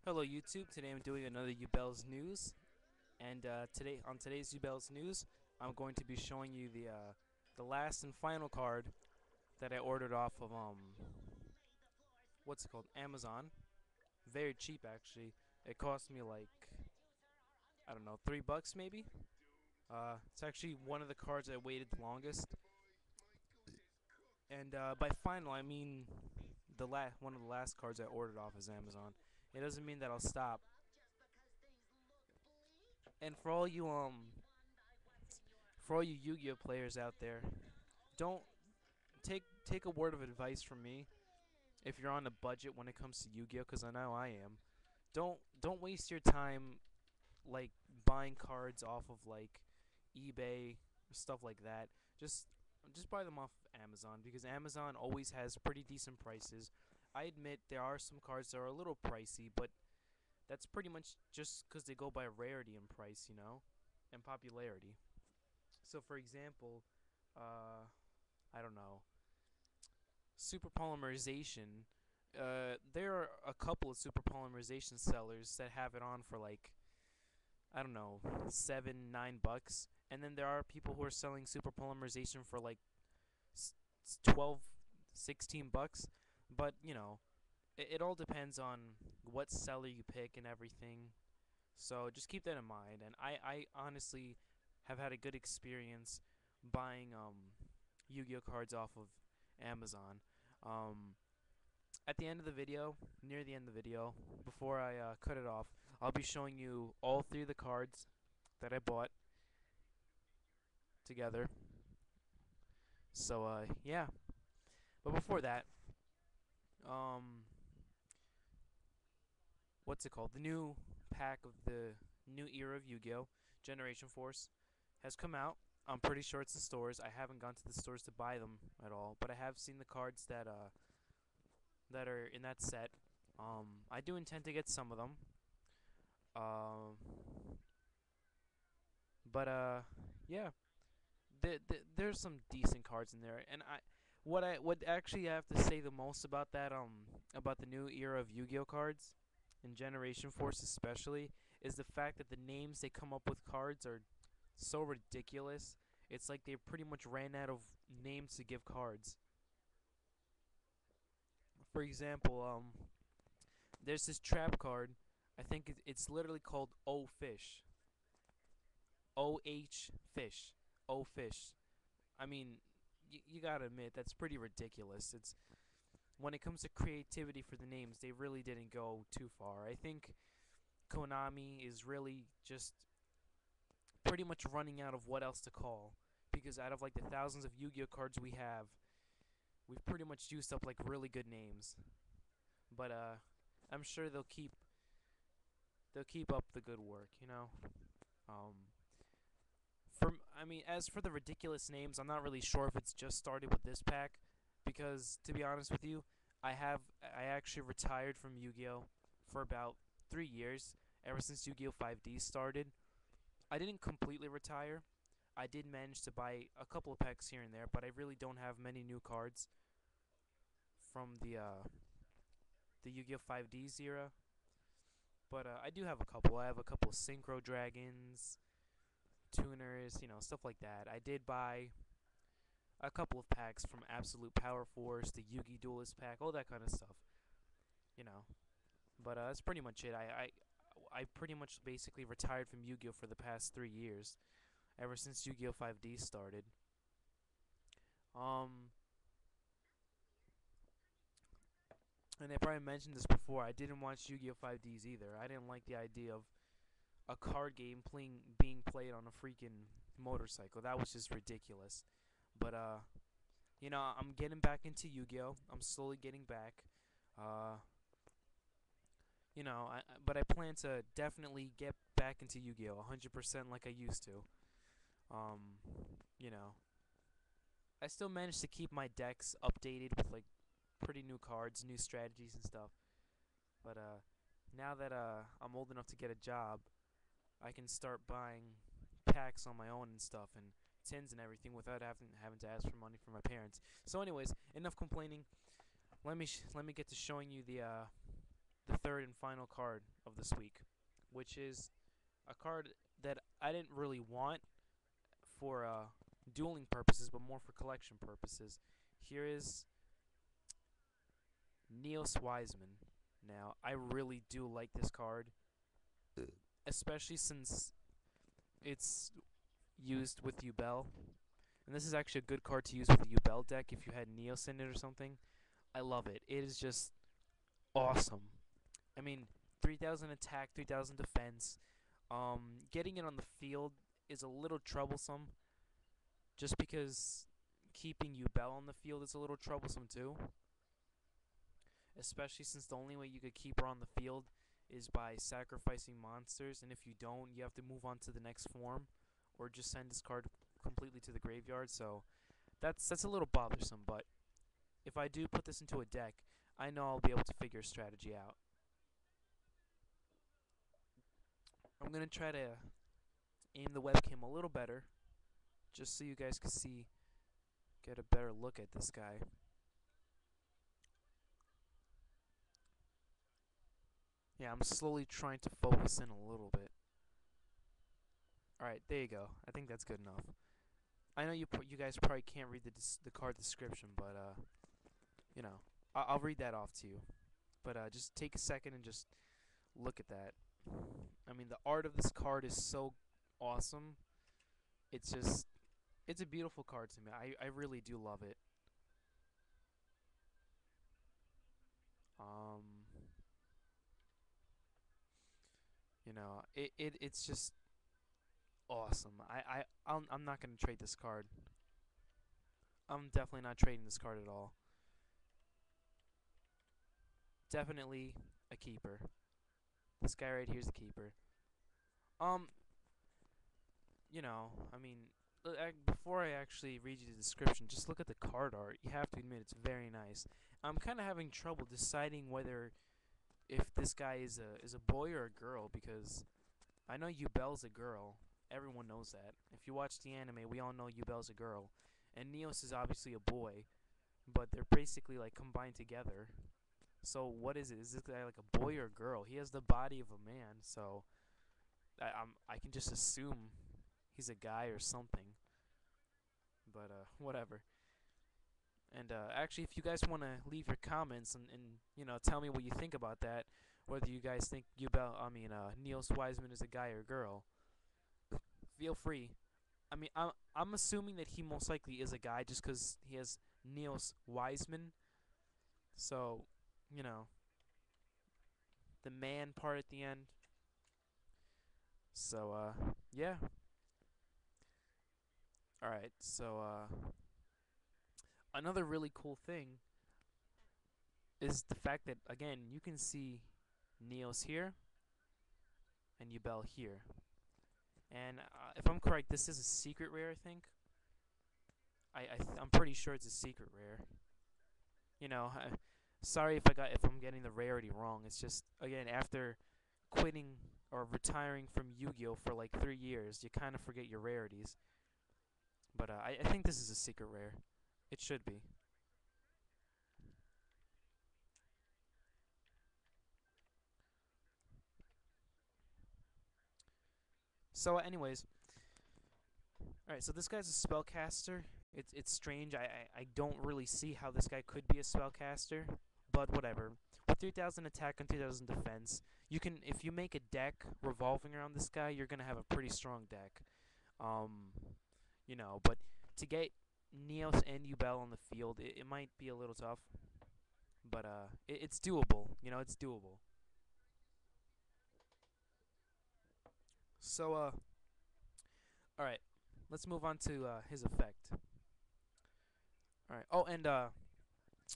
Hello YouTube, today I'm doing another Yubels news, and on today's Yubels news, I'm going to be showing you the last and final card that I ordered off of what's it called, Amazon. Very cheap actually. It cost me like, I don't know, $3 maybe. It's actually one of the cards I waited the longest, and by final I mean one of the last cards I ordered off of Amazon. It doesn't mean that I'll stop. And for all you Yu-Gi-Oh players out there, don't take a word of advice from me. If you're on a budget when it comes to Yu-Gi-Oh, because I know I am, don't waste your time like buying cards off of like eBay or stuff like that. Just buy them off Amazon because Amazon always has pretty decent prices. I admit there are some cards that are a little pricey, but that's pretty much just because they go by rarity and price, and popularity. So, for example, I don't know, super polymerization. There are a couple of super polymerization sellers that have it on for like, I don't know, $7, $9, and then there are people who are selling super polymerization for like 12, $16. But it all depends on what seller you pick and everything. So just keep that in mind. And I honestly have had a good experience buying Yu-Gi-Oh cards off of Amazon. Um, at the end of the video, near the end of the video, before I cut it off, I'll be showing you all three of the cards that I bought together. So yeah. But before that, um, what's it called? The new pack of the new era of Yu-Gi-Oh! Generation Force has come out. I'm pretty sure it's in stores. I haven't gone to the stores to buy them at all, but I have seen the cards that are in that set. I do intend to get some of them. Um, but yeah, there's some decent cards in there, and I would actually have to say the most about that about the new era of Yu-Gi-Oh cards, and Generation Force especially, is the fact that the names they come up with cards are so ridiculous. It's like they pretty much ran out of names to give cards. For example, there's this trap card. I think it's literally called O Fish. OH Fish. O Fish. I mean, you gotta admit that's pretty ridiculous. It's when it comes to creativity for the names, they really didn't go too far. I think Konami is really just pretty much running out of what else to call, because out of like the thousands of Yu-Gi-Oh cards we have, we've pretty much used up like really good names. But I'm sure they'll keep up the good work. Um, I mean, as for the ridiculous names, I'm not really sure if it's just started with this pack, because to be honest with you, I actually retired from Yu-Gi-Oh for about 3 years, ever since Yu-Gi-Oh 5D started. I didn't completely retire. I did manage to buy a couple of packs here and there, but I really don't have many new cards from the Yu-Gi-Oh 5D's era. But I do have a couple. I have a couple of Synchro Dragons, Tuners, stuff like that. I did buy a couple of packs from Absolute Power Force, the Yugi Duelist pack, all that kind of stuff. You know. But that's pretty much it. I pretty much basically retired from Yu-Gi-Oh for the past 3 years, ever since Yu-Gi-Oh 5D started. Um, and I probably mentioned this before. I didn't watch Yu-Gi-Oh 5Ds either. I didn't like the idea of a card game being played on a freaking motorcycle. That was just ridiculous. But I'm getting back into Yu-Gi-Oh. I'm slowly getting back. Uh, but I plan to definitely get back into Yu-Gi-Oh 100% like I used to. Um, you know, I still managed to keep my decks updated with like pretty new cards, new strategies and stuff. But now that I'm old enough to get a job, I can start buying packs on my own and stuff and tins and everything without having to ask for money from my parents. So anyways, enough complaining. Let me get to showing you the third and final card of this week, which is a card that I didn't really want for dueling purposes, but more for collection purposes. Here is Niels Wiseman. Now, I really do like this card, especially since it's used with Yubel. And this is actually a good card to use with the Yubel deck if you had Niels in it or something. I love it. It is just awesome. I mean, 3,000 attack, 3,000 defense. Getting it on the field is a little troublesome, just because keeping Yubel on the field is a little troublesome too. Especially since the only way you could keep her on the field is by sacrificing monsters, and if you don't, you have to move on to the next form, or just send this card completely to the graveyard. So that's a little bothersome. But if I do put this into a deck, I know I'll be able to figure a strategy out. I'm gonna try to aim the webcam a little better, just so you guys can see, get a better look at this guy. Yeah, I'm slowly trying to focus in a little bit. Alright, there you go. I think that's good enough. I know you guys probably can't read the card description, but you know, I'll read that off to you. But just take a second and just look at that. I mean, the art of this card is so awesome. It's a beautiful card to me. I really do love it. Um, it's just awesome. I'm not gonna trade this card. I'm definitely not trading this card at all. Definitely a keeper. This guy right here is a keeper. Um, I mean, before I actually read you the description, just look at the card art. You have to admit it's very nice. I'm kind of having trouble deciding whether if this guy is a boy or a girl, because I know Yubel's a girl. Everyone knows that. If you watch the anime, we all know Yubel's a girl, and Neos is obviously a boy, but they're basically like combined together. So what is it? Is this guy like a boy or a girl? He has the body of a man, so I can just assume he's a guy or something. But whatever. And actually, if you guys want to leave your comments and tell me what you think about that, whether you guys think Niels Wiseman is a guy or a girl, feel free. I mean, I'm assuming that he most likely is a guy just because he has Niels Wiseman. So, you know, the man part at the end. So, yeah. Alright, so, another really cool thing is the fact that, again, you can see Niels here and Yubel here. And if I'm correct, this is a secret rare, I think. I'm pretty sure it's a secret rare. Sorry if I'm getting the rarity wrong. It's just, again, after quitting or retiring from Yu-Gi-Oh for like 3 years, you kind of forget your rarities. But I think this is a secret rare. It should be. So, anyways, alright, so this guy's a spellcaster. It's strange. I don't really see how this guy could be a spellcaster, but whatever. With 3,000 attack and 3,000 defense, you can, if you make a deck revolving around this guy, you're gonna have a pretty strong deck. But to get Neos and Yubel on the field, it might be a little tough, but it's doable. It's doable. So all right, let's move on to his effect. All right. Oh, and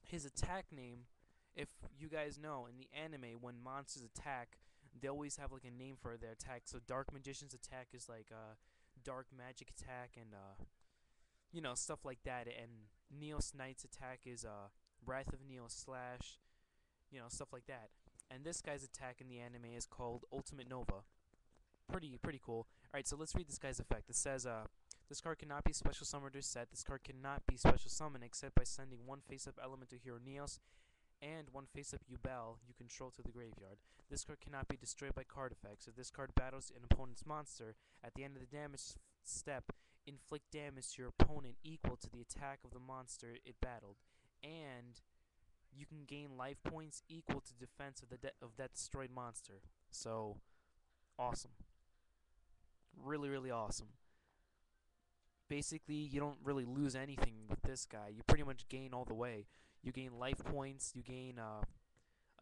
his attack name, if you guys know, in the anime, when monsters attack, they always have like a name for their attack. So Dark Magician's attack is like Dark Magic attack, and stuff like that. And Neos Knight's attack is Wrath of Neos Slash, stuff like that. And this guy's attack in the anime is called Ultimate Nova. Pretty cool. Alright, so let's read this guy's effect. It says, this card cannot be special summoned or set. This card cannot be special summoned except by sending one face-up element to hero Neos and one face-up Yubel you control to the graveyard. This card cannot be destroyed by card effects. If this card battles an opponent's monster, at the end of the damage step, inflict damage to your opponent equal to the attack of the monster it battled, and you can gain life points equal to defense of that destroyed monster. So awesome, really really awesome. Basically, you don't really lose anything with this guy. You pretty much gain all the way. You gain life points. You gain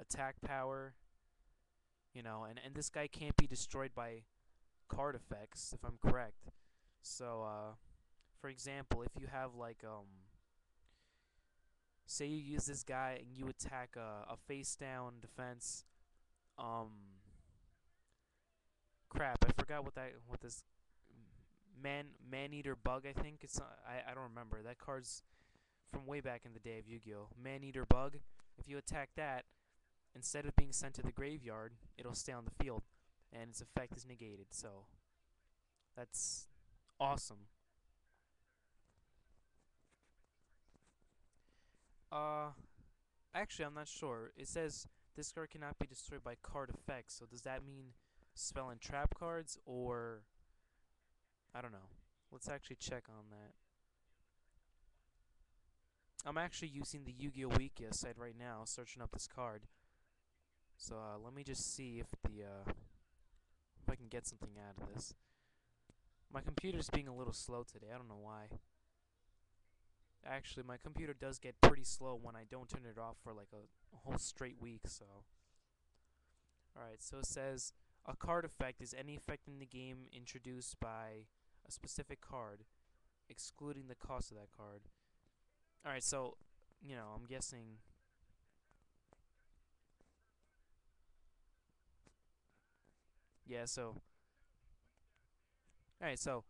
attack power. And this guy can't be destroyed by card effects, if I'm correct. So, for example, if you have like say you use this guy and you attack a face down defense, um, crap, I forgot what this man eater bug. I think I don't remember. That card's from way back in the day of Yu-Gi-Oh. Man eater bug. If you attack that, instead of being sent to the graveyard, it'll stay on the field, and its effect is negated. So that's awesome. Uh, Actually, I'm not sure. It says this card cannot be destroyed by card effects. So does that mean spell and trap cards, or I don't know. Let's actually check on that. I'm actually using the Yu-Gi-Oh! Wikia site right now, searching up this card. So let me just see if I can get something out of this. My computer's being a little slow today. I don't know why. Actually, my computer does get pretty slow when I don't turn it off for like a whole straight week. So, alright. So it says a card effect is any effect in the game introduced by a specific card, excluding the cost of that card. Alright. So, I'm guessing. Yeah. So, alright. So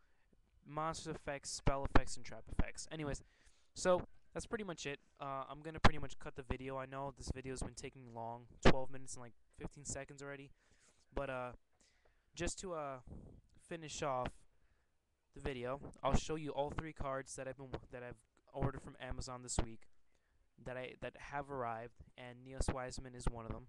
monster effects, spell effects, and trap effects. Anyways, so that's pretty much it. I'm gonna pretty much cut the video. I know this video's been taking long, 12 minutes and like 15 seconds already. But just to finish off the video, I'll show you all three cards that I've ordered from Amazon this week that have arrived, and Neos Wiseman is one of them.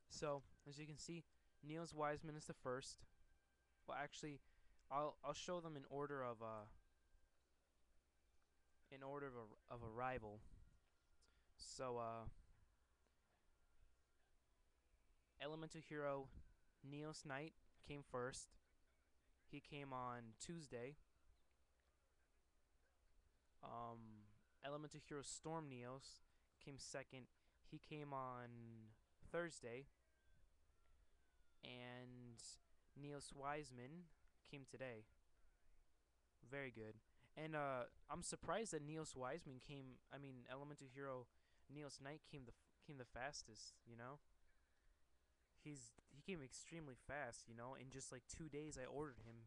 So as you can see, Neos Wiseman is the first. Well, actually, I'll show them in order of arrival. So Elemental Hero Neos Knight came first. He came on Tuesday. Elemental Hero Storm Neos came second. He came on Thursday. And Neos Wiseman came today. Very good. And I'm surprised that Neos Wiseman came. I mean, Elemental Hero Neos Knight came the fastest. He came extremely fast. In just like 2 days I ordered him.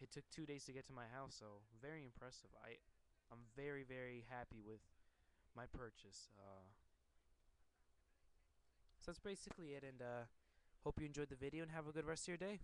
It took 2 days to get to my house, so very impressive. I'm very very happy with my purchase. So that's basically it, and hope you enjoyed the video and have a good rest of your day.